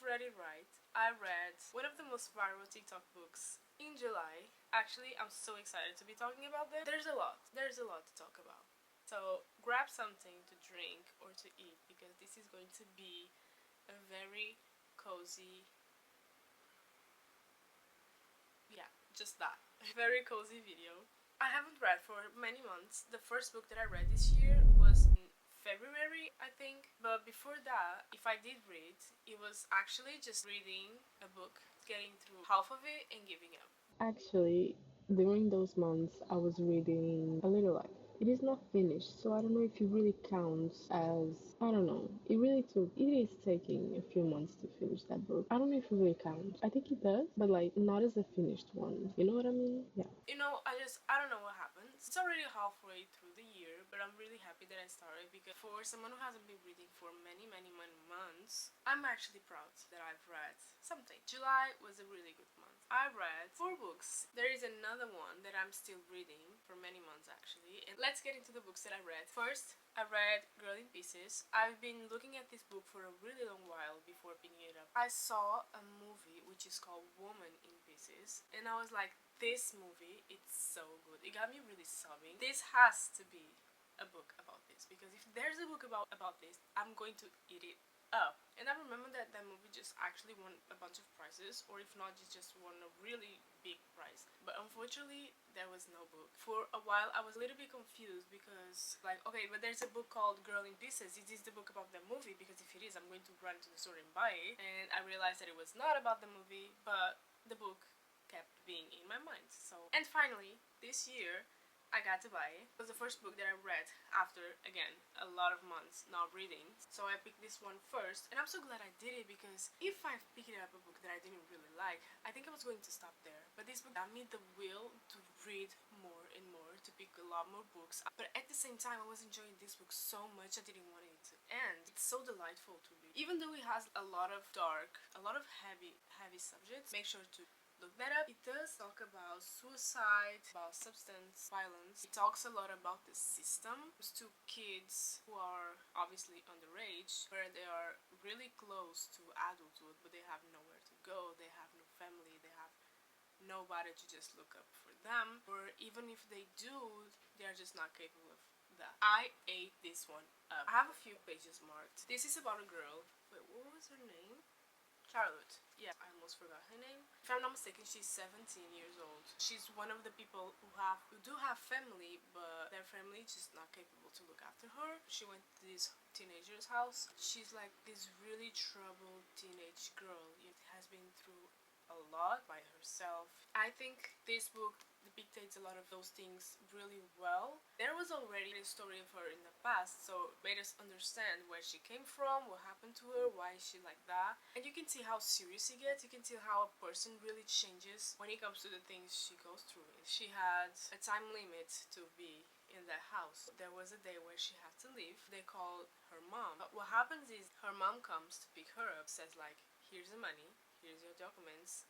read it right. I read one of the most viral TikTok books in July. Actually, I'm so excited to be talking about this. There's a lot to talk about. So grab something to drink or to eat because this is going to be a very cozy, yeah, just that. Very cozy video. I haven't read for many months. The first book that I read this year was in February, I think. But before that, if I did read, it was actually just reading a book, getting through half of it, and giving up. Actually, during those months, I was reading A Little Life. It is not finished, so I don't know if it really counts as. I don't know. It is taking a few months to finish that book. I don't know if it really counts. I think it does, but like not as a finished one. You know what I mean? Yeah. You know, I don't know what happened. It's already halfway through the year, but I'm really happy that I started because for someone who hasn't been reading for many months, I'm actually proud that I've read something. July was a really good month. I read 4 books. There is another one that I'm still reading for many months actually. And let's get into the books that I read. First, I read Girl in Pieces. I've been looking at this book for a really long while before picking it up. I saw a movie which is called Woman in Pieces, and I was like, this movie, it's so good. It got me really sobbing. This has to be a book about this because if there's a book about this, I'm going to eat it up. And I remember that that movie just actually won a bunch of prizes, or if not, it just won a really big prize. But unfortunately, there was no book. For a while, I was a little bit confused because, like, okay, but there's a book called Girl in Pieces. Is this the book about the movie? Because if it is, I'm going to run to the store and buy it. And I realized that it was not about the movie, but the book kept being in my mind. So, and finally, this year, I got to buy it. It was the first book that I read after, again, a lot of months not reading. So I picked this one first, and I'm so glad I did it because if I picked up a book that I didn't really like, I think I was going to stop there. But this book got me the will to read more and more, to pick a lot more books. But at the same time, I was enjoying this book so much I didn't want it to end. It's so delightful to read. Even though it has a lot of dark, a lot of heavy subjects, make sure to look that up. It does talk about suicide, about substance violence. It talks a lot about the system. It's two kids who are obviously underage, where they are really close to adulthood, but they have nowhere to go. They have no family. They have nobody to just look up for them. Or even if they do, they are just not capable of that. I ate this one up. I have a few pages marked. This is about a girl. Wait, what was her name? Charlotte. Yeah, I almost forgot her name. If I'm not mistaken, she's 17 years old. She's one of the people who do have family, but their family is just not capable to look after her. She went to this teenager's house. She's like this really troubled teenage girl. It has been through a lot by herself. I think this book depicts a lot of those things really well. There was already a story of her in the past, so it made us understand where she came from, what happened to her, why is she like that. And you can see how serious it gets. You can see how a person really changes when it comes to the things she goes through. She had a time limit to be in that house. There was a day where she had to leave. They called her mom. But what happens is her mom comes to pick her up, says like, here's the money, here's your documents,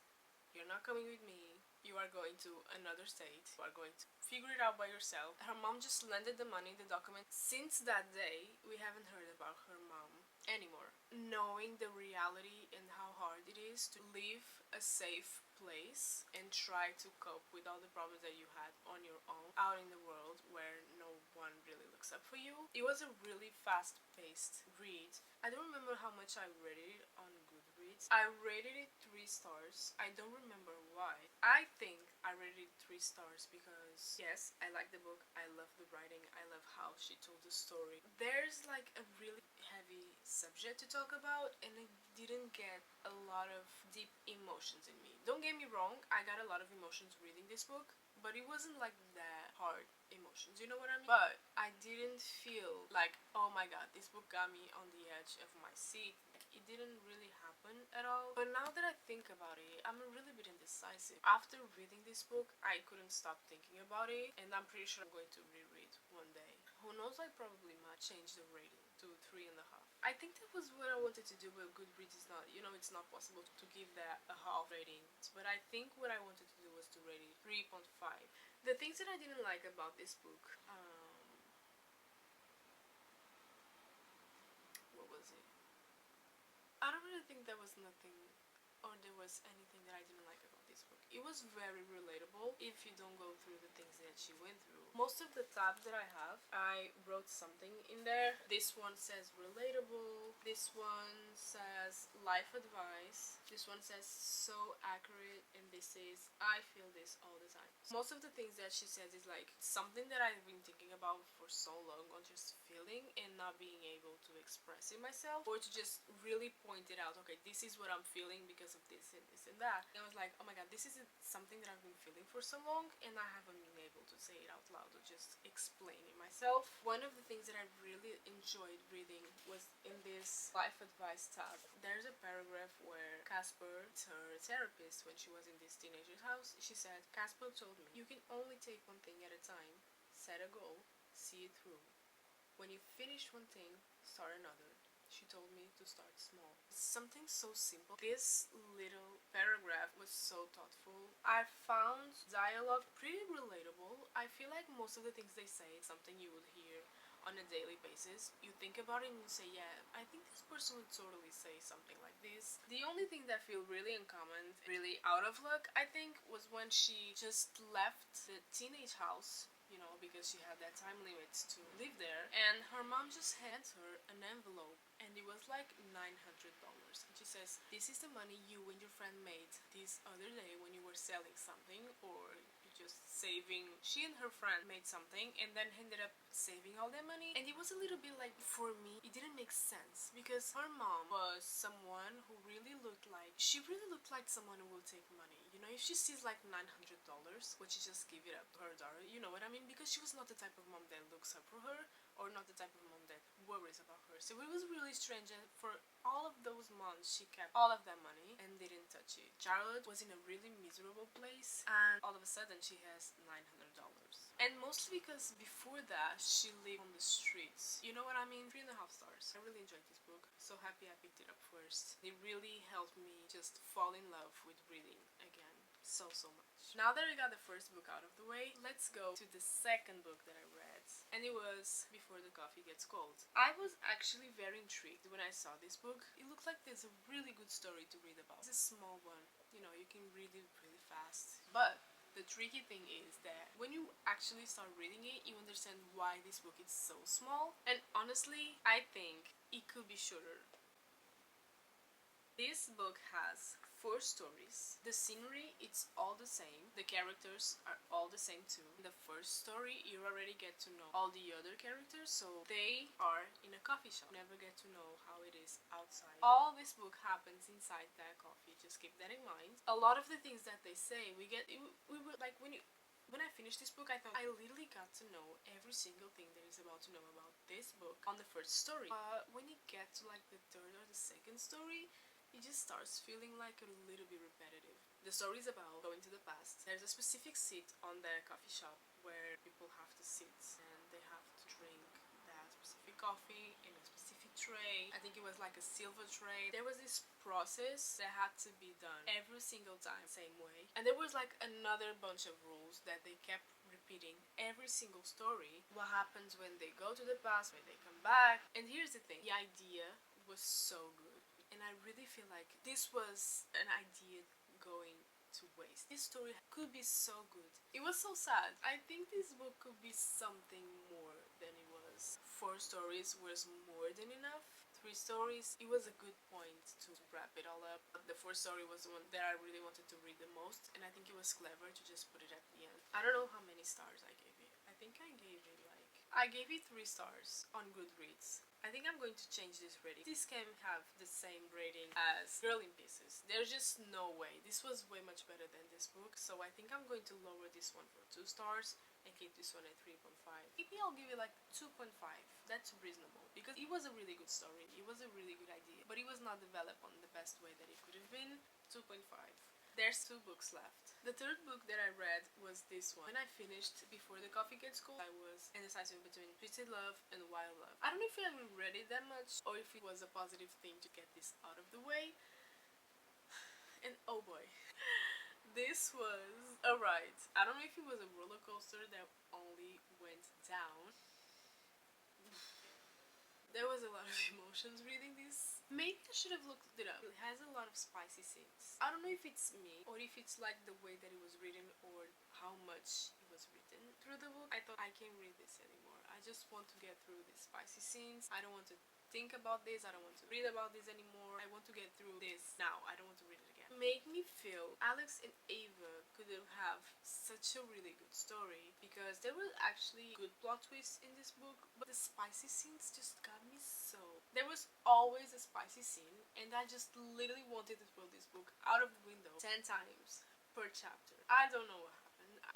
you're not coming with me, you are going to another state, you are going to figure it out by yourself. Her mom just lended the money, the documents. Since that day, we haven't heard about her mom anymore. Knowing the reality and how hard it is to leave a safe place and try to cope with all the problems that you had on your own out in the world where no one really looks up for you. It was a really fast-paced read. I don't remember how much I rated it on Goodreads. I rated it 3 stars. I don't remember why. I think I rated it 3 stars because, yes, I like the book. I love the writing. I love how she told the story. There's like a really heavy subject to talk about, and it didn't get a lot of deep emotions in me. Don't get me wrong, I got a lot of emotions reading this book, but it wasn't like that hard emotions, you know what I mean? But I didn't feel like, oh my god, this book got me on the edge of my seat. Like, it didn't really happen at all. But now that I think about it, I'm a really bit indecisive. After reading this book, I couldn't stop thinking about it, and I'm pretty sure I'm going to reread one day. Who knows, I probably might change the rating to 3.5. I think that was what I wanted to do, but Goodreads is not, it's not possible to give that a half rating. But I think what I wanted to do was to rate it 3.5. The things that I didn't like about this book, what was it? I don't really really think there was nothing or there was anything that I didn't like about this book. It was very relatable if you don't go through the things that she went through. Most of the tabs that I have, I wrote something in there. This one says relatable. This one says life advice. This one says so accurate. And this is I feel this all the time. Most of the things that she says is like something that I've been thinking about for so long, or just feeling and not being able to express it myself, or to just really point it out. Okay, this is what I'm feeling because of this and this and that. And I was like, oh my god, this is something that I've been feeling for so long and I haven't been able to say it out loud or just explain it myself. One of the things that I really enjoyed reading was in this life advice tab. There's a paragraph where Casper, her therapist, when she was in this teenager's house, she said, Casper told me, you can only take one thing at a time, set a goal, see it through. When you finish one thing, start another. She told me to start small. Something so simple. This little paragraph was so thoughtful. I found dialogue pretty relatable. I feel like most of the things they say is something you would hear on a daily basis. You think about it and you say, yeah, I think this person would totally say something like this. The only thing that feel really uncommon, really out of luck, I think, was when she just left the teenage house, you know, because she had that time limit to live there, and her mom just hands her an envelope, and it was like $900. And she says, this is the money you and your friend made this other day when you were selling something, or just saving. She and her friend made something and then ended up saving all that money. And it was a little bit like, for me, it didn't make sense because her mom was someone who really looked like, she really looked like someone who will take money. You know, if she sees like $900, would she just give it up to her daughter? You know what I mean? Because she was not the type of mom that looks up for her, or not the type of mom that worries about her. So it was really strange, and for all of those months she kept all of that money and didn't touch it. Charlotte was in a really miserable place, and all of a sudden she has $900. And mostly because before that she lived on the streets. You know what I mean? 3.5 stars. I really enjoyed this book. So happy I picked it up first. It really helped me just fall in love with reading again. So much. Now that I got the first book out of the way, let's go to the second book that I read. And it was Before the Coffee Gets Cold. I was actually very intrigued when I saw this book. It looked like there's a really good story to read about. It's a small one. You know, you can read it really fast. But the tricky thing is that when you actually start reading it, you understand why this book is so small. And honestly, I think it could be shorter. This book has 4 stories. The scenery, it's all the same. The characters are all the same too. In the first story, you already get to know all the other characters, so they are in a coffee shop. You never get to know how it is outside. All this book happens inside that coffee, just keep that in mind. A lot of the things that they say, we were like, when I finished this book, I thought I literally got to know every single thing there is about to know about this book on the first story. When you get to like the third or the second story, it just starts feeling like a little bit repetitive. The story is about going to the past. There's a specific seat on the coffee shop where people have to sit and they have to drink that specific coffee in a specific tray. I think it was like a silver tray. There was this process that had to be done every single time, same way. And there was like another bunch of rules that they kept repeating every single story. What happens when they go to the past, when they come back. And here's the thing, the idea was so good. And I really feel like this was an idea going to waste. This story could be so good. It was so sad. I think this book could be something more than it was. 4 stories was more than enough. 3 stories, it was a good point to wrap it all up. The 4th story was the one that I really wanted to read the most, and I think it was clever to just put it at the end. I don't know how many stars I gave it. I think I gave it 3 stars on Goodreads. I think I'm going to change this rating. This can have the same rating as Girl in Pieces. There's just no way. This was way much better than this book, so I think I'm going to lower this one for 2 stars and keep this one at 3.5. Maybe I'll give it like 2.5. That's reasonable because it was a really good story. It was a really good idea, but it was not developed on the best way that it could have been. 2.5. There's 2 books left. The third book that I read was this one. When I finished Before the Coffee Gets Cold, I was indecisive between Twisted Love and Wild Love. I don't know if I read it that much or if it was a positive thing to get this out of the way. And oh boy, this was a ride. I don't know if it was a roller coaster that only went down. There was a lot of emotions reading this. Maybe I should have looked it up. It has a lot of spicy scenes. I don't know if it's me or if it's like the way that it was written or how much it was written through the book. I thought I can't read this anymore. I just want to get through these spicy scenes. I don't want to think about this. I don't want to read about this anymore. I want to get through this now. I don't want to read it again. Make me feel Alex and Ava could have such a really good story because there were actually good plot twists in this book, but the spicy scenes just got me so. There was always a spicy scene, and I just literally wanted to throw this book out of the window 10 times per chapter. I don't know what happened.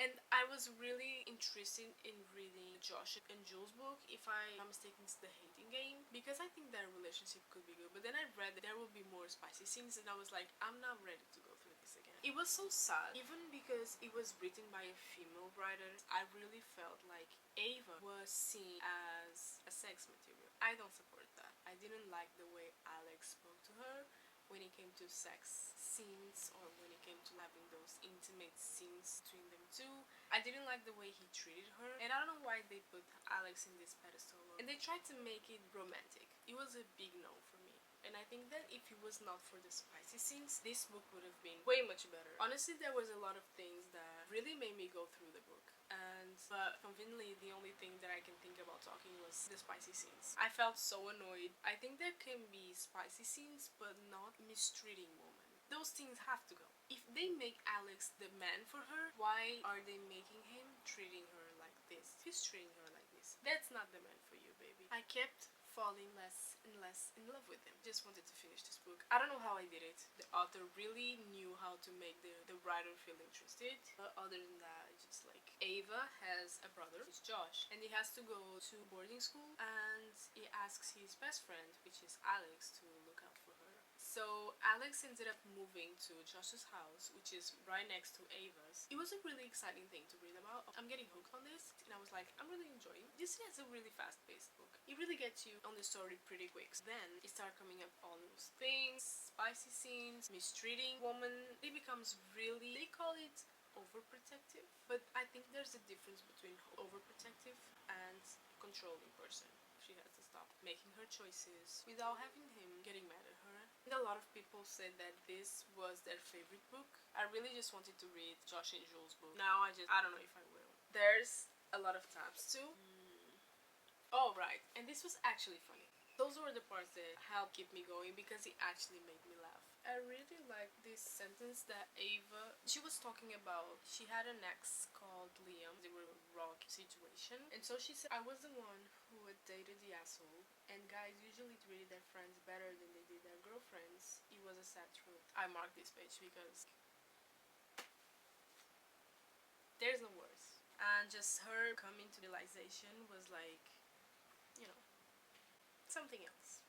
And I was really interested in reading Josh and Jules' book. If I'm not mistaken, it's The Hating Game, because I think their relationship could be good. But then I read that there will be more spicy scenes, and I was like, I'm not ready to go through this again. It was so sad, even because it was written by a female writer. I really felt like Ava was seen as a sex material. I don't support that. I didn't like the way Alex spoke to her when it came to sex scenes or when it came to having those intimate scenes between them two. I didn't like the way he treated her, and I don't know why they put Alex in this pedestal. And they tried to make it romantic. It was a big no for me. And I think that if it was not for the spicy scenes, this book would have been way much better. Honestly, there was a lot of things that really made me go through the book. But conveniently, the only thing that I can think about talking was the spicy scenes. I felt so annoyed. I think there can be spicy scenes, but not mistreating women. Those things have to go. If they make Alex the man for her, why are they making him treating her like this? He's treating her like this. That's not the man for you, baby. I kept falling less and less in love with him. Just wanted to finish this book. I don't know how I did it. The author really knew how to make the writer feel interested. But other than that, it's just like Ava has a brother, it's Josh, and he has to go to boarding school, and he asks his best friend, which is Alex, to look out for her. So Alex ended up moving to Josh's house, which is right next to Ava's. It was a really exciting thing to read about. I'm getting hooked on this, and I was like, I'm really enjoying it. This is a really fast-paced book. It really gets you on the story pretty quick. Then it started coming up all those things, spicy scenes, mistreating woman. It becomes really, they call it overprotective, but I think there's a difference between overprotective and controlling person. She has to stop making her choices without having him getting mad at her. And a lot of people said that this was their favorite book. I really just wanted to read Josh and Jules' book. Now I don't know if I will. There's a lot of tabs too. Oh, right. And this was actually funny. Those were the parts that helped keep me going because it actually made me laugh. I really like this sentence that Ava, she was talking about, she had an ex called Liam. They were in a rocky situation. And so she said, I was the one who had dated the asshole, and guys usually treated their friends better than they did their girlfriends. It was a sad truth. I marked this page because there's no words. And just her coming to realization was like, you know, something else.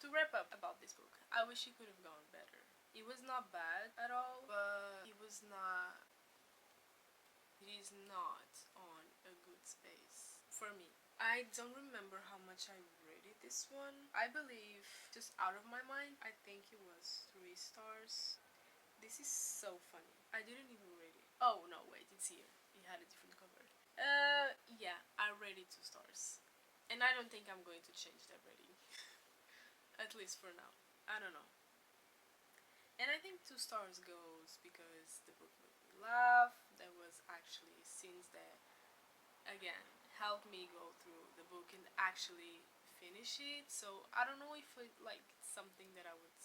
To wrap up about this book, I wish it could have gone better. It was not bad at all, but it is not on a good space for me. I don't remember how much I rated this one. I believe, just out of my mind, I think it was 3 stars. This is so funny. I didn't even rate it. Oh no, wait, it's here. It had a different cover. Yeah, I rated 2 stars. And I don't think I'm going to change that rating. At least for now. I don't know. And I think 2 stars goes because the book made me laugh. There was actually scenes that, again, helped me go through the book and actually finish it. So I don't know if it like something that I would,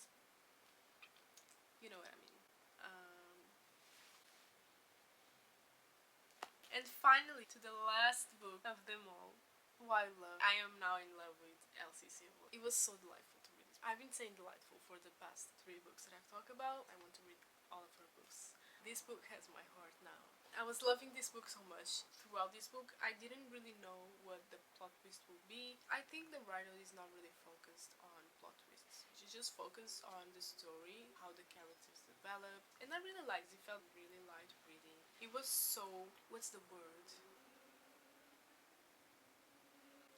you know what I mean. And finally, to the last book of them all, who I love. I am now in love with Elsie. It was so delightful to read this. I've been saying delightful for the past 3 books that I've talked about. I want to read all of her books. This book has my heart now. I was loving this book so much. Throughout this book, I didn't really know what the plot twist would be. I think the writer is not really focused on plot twists. She just focused on the story, how the characters developed, and I really liked it. It felt really light reading. It was so, what's the word?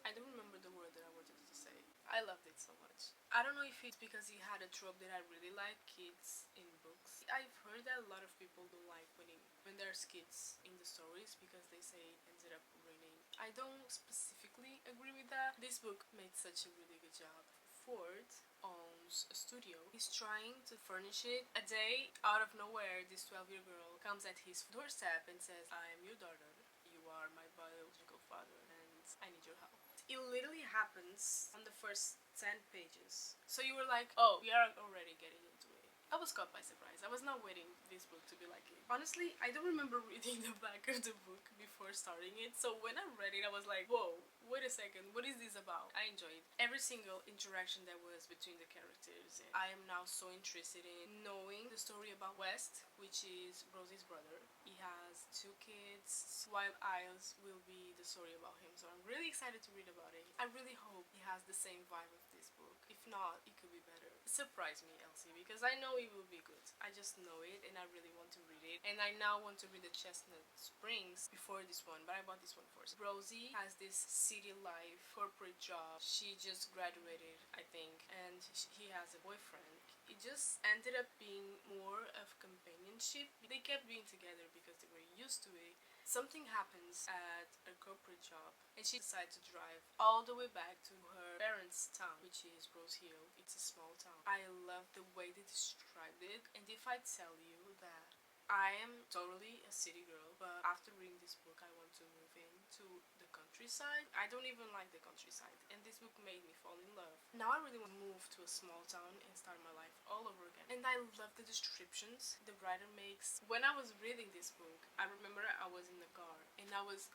I don't remember the word that I wanted to say. I loved it so much. I don't know if it's because it had a trope that I really like, kids in books. I've heard that a lot of people don't like when there's kids in the stories because they say it ended up ruining. I don't specifically agree with that. This book made such a really good job. Ford owns owns a studio. He's trying to furnish it. A day, out of nowhere, this 12-year girl comes at his doorstep and says, I am your daughter. You are my biological father and I need your help. It literally happens on the first 10 pages. So you were like, oh, we are already getting into it. I was caught by surprise. I was not waiting this book to be like it. Honestly, I don't remember reading the back of the book before starting it. So when I read it, I was like, whoa, wait a second, what is this about? I enjoyed every single interaction that was between the characters. And I am now so interested in knowing the story about West, which is Rosie's brother. He has 2 kids, while Isles will be the story about him. So I'm really excited to read about it. I really hope he has the same vibe of this book. If not, it could be better. Surprise me, Elsie, because I know it will be good. I just know it and I really want to read it. And I now want to read the Chestnut Springs before this one, but I bought this one first. Rosie has this city life corporate job. She just graduated, I think, and he has a boyfriend. It just ended up being more of companionship. They kept being together because they were used to it. Something happens at a corporate job and she decides to drive all the way back to her parents' town, which is Rose Hill. It's a small town. I love the way they described it, and if I tell you that I am totally a city girl, but after reading this book I want to move into the countryside. I don't even like the countryside, and this book made me fall in love. Now I really want to move to a small town and start my life all over again. And I love the descriptions the writer makes. When I was reading this book, I remember I was in the car and I was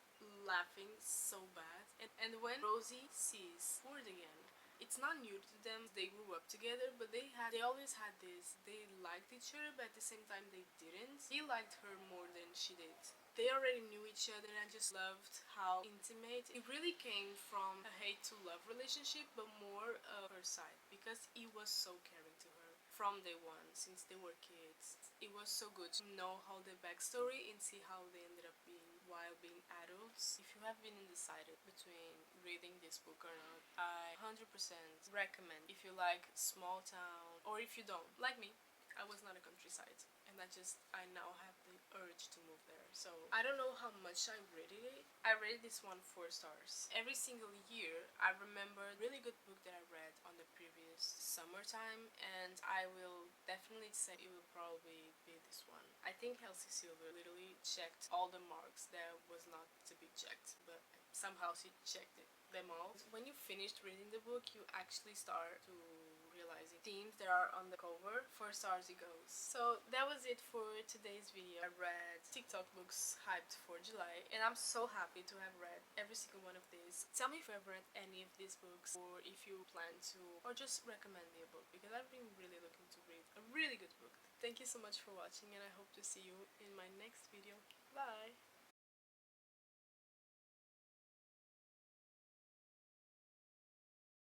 laughing so bad. And when Rosie sees Ford again, it's not new to them. They grew up together, but they always had this. They liked each other, but at the same time they didn't. He liked her more than she did. They already knew each other and I just loved how intimate. It really came from a hate to love relationship, but more of her side because he was so caring to her from day one since they were kids. It was so good to know how the backstory and see how they ended up being while being adults. If you have been undecided between reading this book or not, I 100% recommend. If you like small town or if you don't, like me, I was not a countryside and I now have the urge to move there. So I don't know how much I rated it. I rated this one 4 stars. Every single year I remember a really good book that I read on the previous summertime, and I will definitely say it will probably be this one. I think Elsie Silver literally checked all the marks that was not to be checked, but somehow she checked them all. When you finished reading the book, you actually start to realizing themes that are on the cover. 4 stars it goes. So that was it for today's video. I read TikTok books hyped for July, and I'm so happy to have read every single one of these. Tell me if you have read any of these books, or if you plan to, or just recommend me a book, because I've been really looking to read a really good book. Thank you so much for watching, and I hope to see you in my next video. Bye!